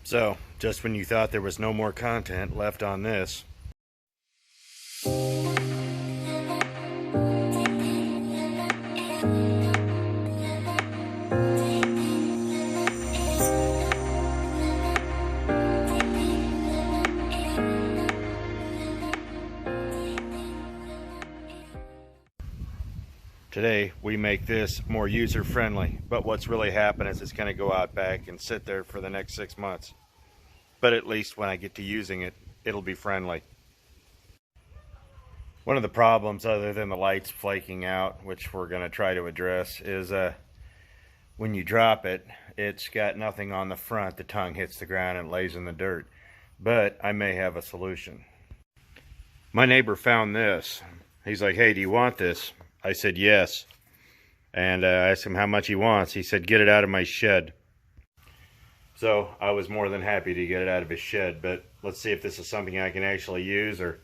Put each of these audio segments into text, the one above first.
So, just when you thought there was no more content left on this, today we make this more user-friendly. But what's really happened is it's going to go out back and sit there for the next 6 months. But at least when I get to using it, it'll be friendly. One of the problems, other than the lights flaking out, which we're going to try to address, is when you drop it, it's got nothing on the front. The tongue hits the ground and lays in the dirt. But I may have a solution. My neighbor found this. He's like, "Hey, do you want this?" I said yes. And I asked him how much he wants. He said, "Get it out of my shed." So I was more than happy to get it out of his shed, but let's see if this is something I can actually use, or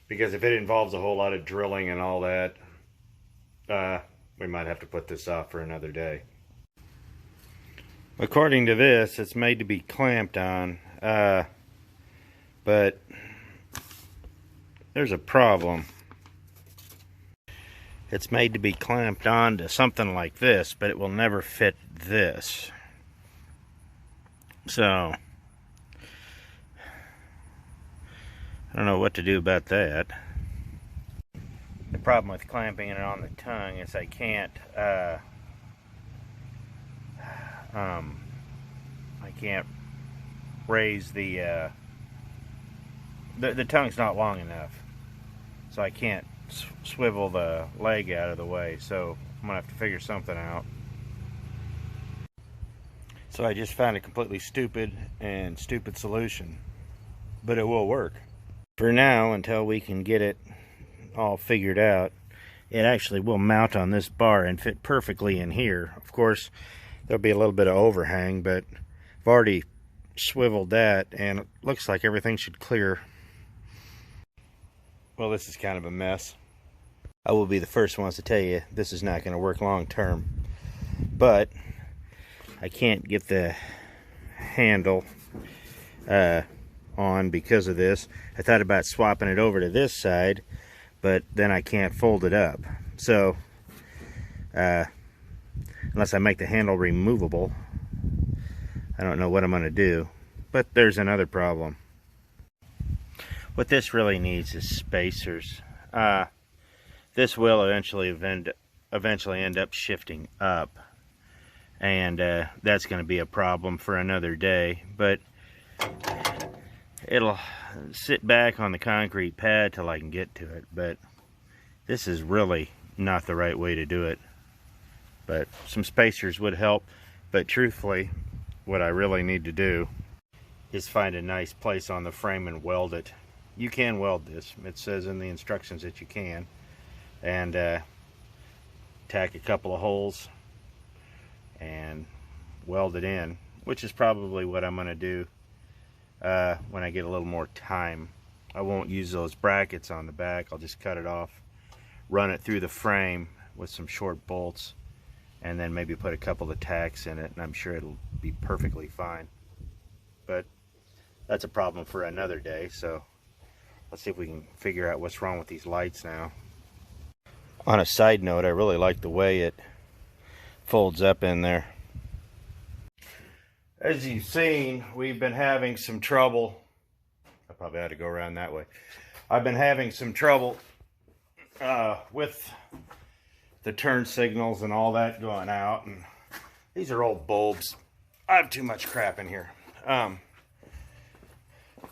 because if it involves a whole lot of drilling and all that, we might have to put this off for another day. According to this, it's made to be clamped on, but there's a problem. It's made to be clamped on to something like this, but it will never fit this. So, I don't know what to do about that. The problem with clamping it on the tongue is I can't raise the tongue's not long enough, so I can't swivel the leg out of the way, so I'm gonna have to figure something out. So I just found a completely stupid solution, but it will work. For now, until we can get it all figured out, it actually will mount on this bar and fit perfectly in here. Of course, there'll be a little bit of overhang, but I've already swiveled that and it looks like everything should clear. Well, this is kind of a mess. I will be the first ones to tell you this is not going to work long term, but I can't get the handle on because of this. I thought about swapping it over to this side, but then I can't fold it up. So, unless I make the handle removable, I don't know what I'm going to do. But there's another problem. What this really needs is spacers. This will eventually end up shifting up. And that's going to be a problem for another day, but it'll sit back on the concrete pad till I can get to it. But this is really not the right way to do it, but some spacers would help. But truthfully, what I really need to do is find a nice place on the frame and weld it. You can weld this, it says in the instructions that you can, and tack a couple of holes and weld it in, which is probably what I'm going to do when I get a little more time. I won't use those brackets on the back. I'll just cut it off, run it through the frame with some short bolts, and then maybe put a couple of tacks in it, and I'm sure it'll be perfectly fine. But that's a problem for another day, so let's see if we can figure out what's wrong with these lights now. On a side note, I really like the way it folds up in there. As you've seen, we've been having some trouble. I probably had to go around that way. I've been having some trouble with the turn signals and all that going out, and these are old bulbs. I have too much crap in here.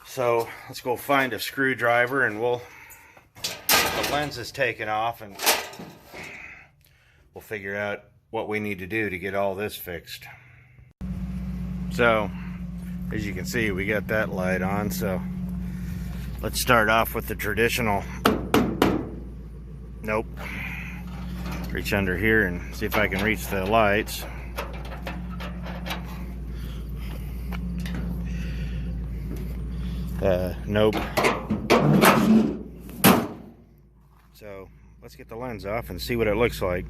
So let's go find a screwdriver and we'll get the lenses taken off and we'll figure out what we need to do to get all this fixed. So, as you can see, we got that light on, so let's start off with the traditional. Nope. Reach under here and see if I can reach the lights. Nope. So, let's get the lens off and see what it looks like.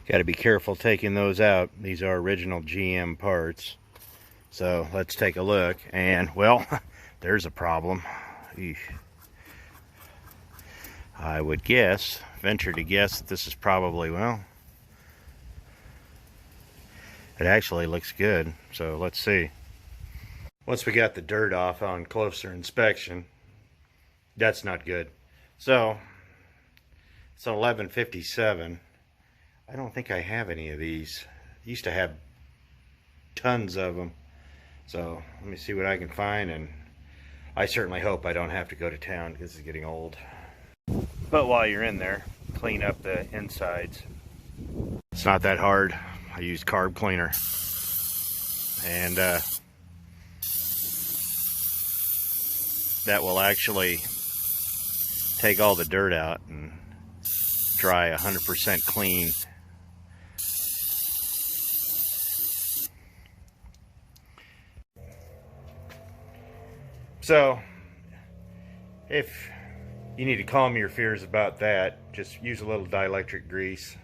Got to be careful taking those out. These are original GM parts. So let's take a look, and well, there's a problem. Eesh. I would venture to guess that this is probably, well, it actually looks good, so let's see. Once we got the dirt off on closer inspection, that's not good. So it's 1157. I don't think I have any of these. I used to have tons of them. So let me see what I can find, and I certainly hope I don't have to go to town because it's getting old. But while you're in there, clean up the insides. It's not that hard. I use carb cleaner, and that will actually take all the dirt out and dry 100% clean. So if you need to calm your fears about that, just use a little dielectric grease.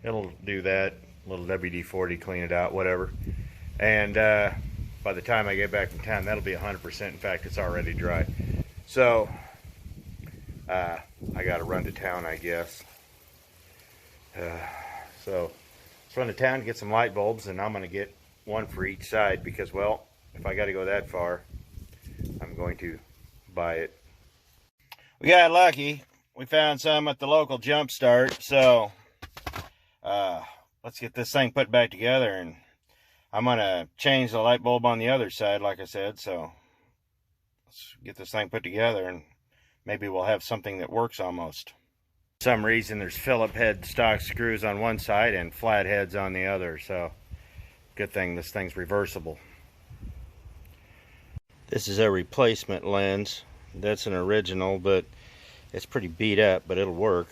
It'll do that. A little WD-40, clean it out, whatever. And by the time I get back from town, that'll be 100%. In fact, it's already dry. So I gotta run to town, I guess. So let's run to town, get some light bulbs, and I'm gonna get one for each side because, well, if I gotta go that far, I'm going to buy it. We got lucky. We found some at the local Jump Start, so let's get this thing put back together, and I'm gonna change the light bulb on the other side, like I said. So let's get this thing put together, and maybe we'll have something that works almost. For some reason there's Phillip head stock screws on one side and flat heads on the other, so good thing this thing's reversible. This is a replacement lens. That's an original, but it's pretty beat up, but it'll work.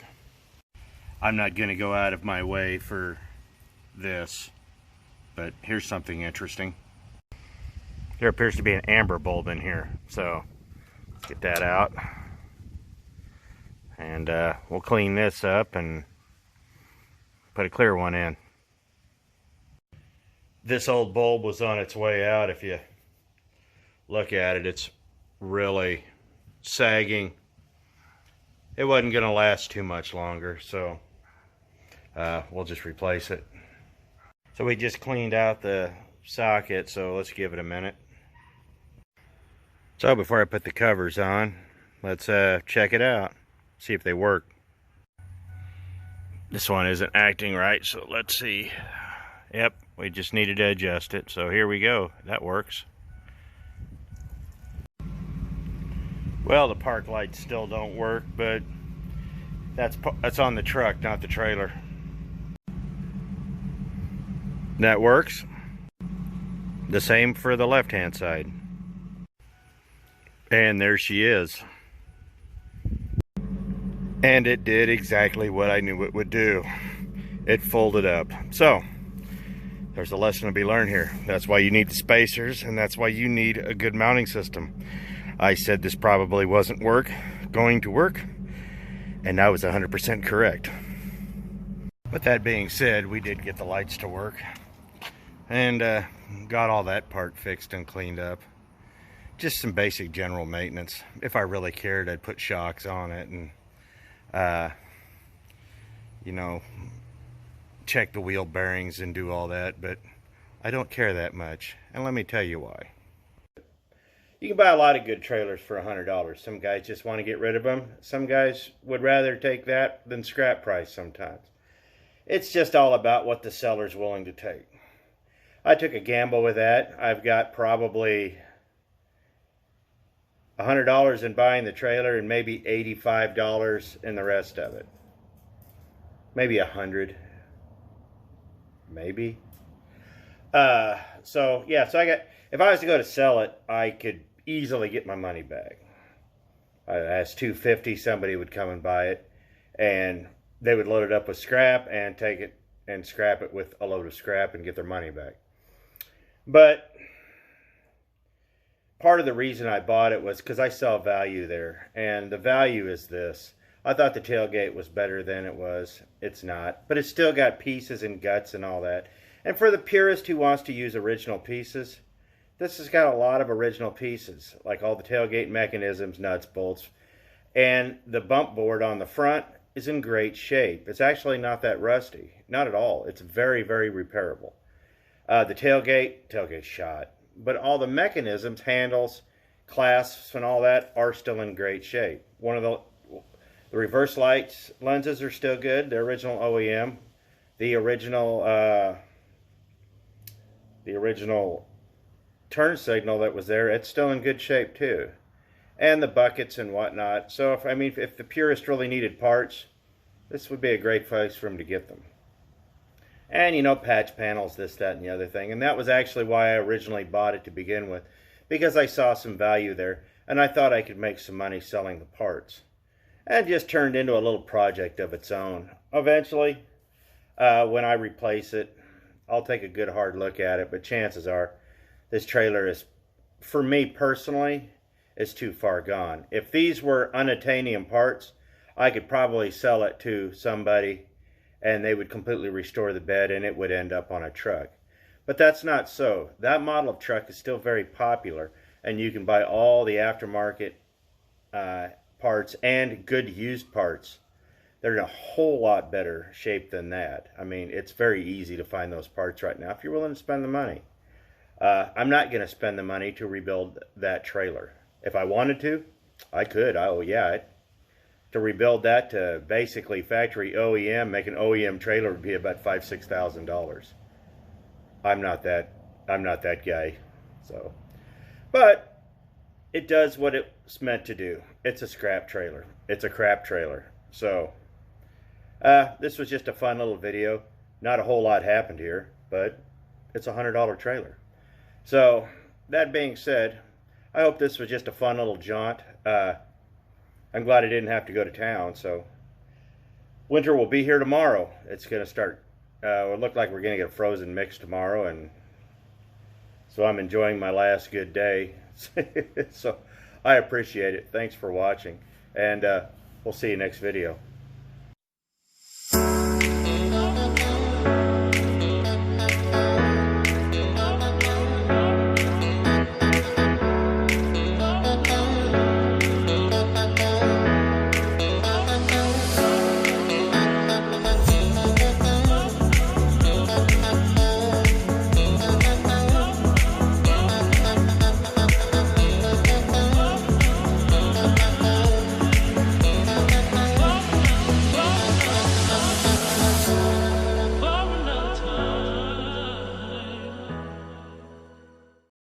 I'm not going to go out of my way for this, but here's something interesting. There appears to be an amber bulb in here, so let's get that out. And we'll clean this up and put a clear one in. This old bulb was on its way out. If you look at it, it's really sagging. It wasn't going to last too much longer, so we'll just replace it. So we just cleaned out the socket, so let's give it a minute. So before I put the covers on, let's check it out, see if they work. This one isn't acting right, so let's see. Yep, we just needed to adjust it, so here we go. That works. Well, the park lights still don't work, but that's on the truck, not the trailer. That works. The same for the left-hand side. And there she is. And it did exactly what I knew it would do. It folded up. So, there's a lesson to be learned here. That's why you need the spacers, and that's why you need a good mounting system. I said this probably wasn't going to work, and I was 100% correct. But that being said, we did get the lights to work, and got all that part fixed and cleaned up. Just some basic general maintenance. If I really cared, I'd put shocks on it and, you know, check the wheel bearings and do all that, but I don't care that much, and let me tell you why. You can buy a lot of good trailers for $100. Some guys just want to get rid of them. Some guys would rather take that than scrap price sometimes. It's just all about what the seller's willing to take. I took a gamble with that. I've got probably $100 in buying the trailer and maybe $85 in the rest of it. Maybe $100. Maybe. So yeah, so if I was to go to sell it, I could easily get my money back. I asked $250, somebody would come and buy it, and they would load it up with scrap and take it and scrap it with a load of scrap and get their money back. But part of the reason I bought it was because I saw value there, and the value is this. I thought the tailgate was better than it was. It's not, but it's still got pieces and guts and all that. And for the purist who wants to use original pieces, this has got a lot of original pieces, like all the tailgate mechanisms, nuts, bolts, and the bump board on the front is in great shape. It's actually not that rusty, not at all. It's very, very repairable. The tailgate shot, but all the mechanisms, handles, clasps, and all that are still in great shape. One of the reverse lights lenses are still good. The original OEM, the original turn signal that was there, it's still in good shape too. And the buckets and whatnot. So if the purist really needed parts, this would be a great place for him to get them. And you know, patch panels, this, that, and the other thing. And that was actually why I originally bought it to begin with, because I saw some value there, and I thought I could make some money selling the parts. And it just turned into a little project of its own. Eventually, when I replace it, I'll take a good hard look at it, but chances are this trailer is, for me personally, is too far gone. If these were unattainium parts, I could probably sell it to somebody and they would completely restore the bed and it would end up on a truck. But that's not so. That model of truck is still very popular, and you can buy all the aftermarket parts and good used parts. They're in a whole lot better shape than that. I mean, it's very easy to find those parts right now if you're willing to spend the money. I'm not going to spend the money to rebuild that trailer. If I wanted to, I could. Oh yeah, to rebuild that to basically factory OEM, make an OEM trailer would be about $5,000–6,000. I'm not that guy. So, but it does what it's meant to do. It's a scrap trailer. It's a crap trailer. So, this was just a fun little video. Not a whole lot happened here, but it's a $100 trailer. So, that being said, I hope this was just a fun little jaunt. I'm glad I didn't have to go to town. So, winter will be here tomorrow. It's going to start. It looked like we're going to get a frozen mix tomorrow, and so I'm enjoying my last good day. So, I appreciate it. Thanks for watching, and we'll see you next video.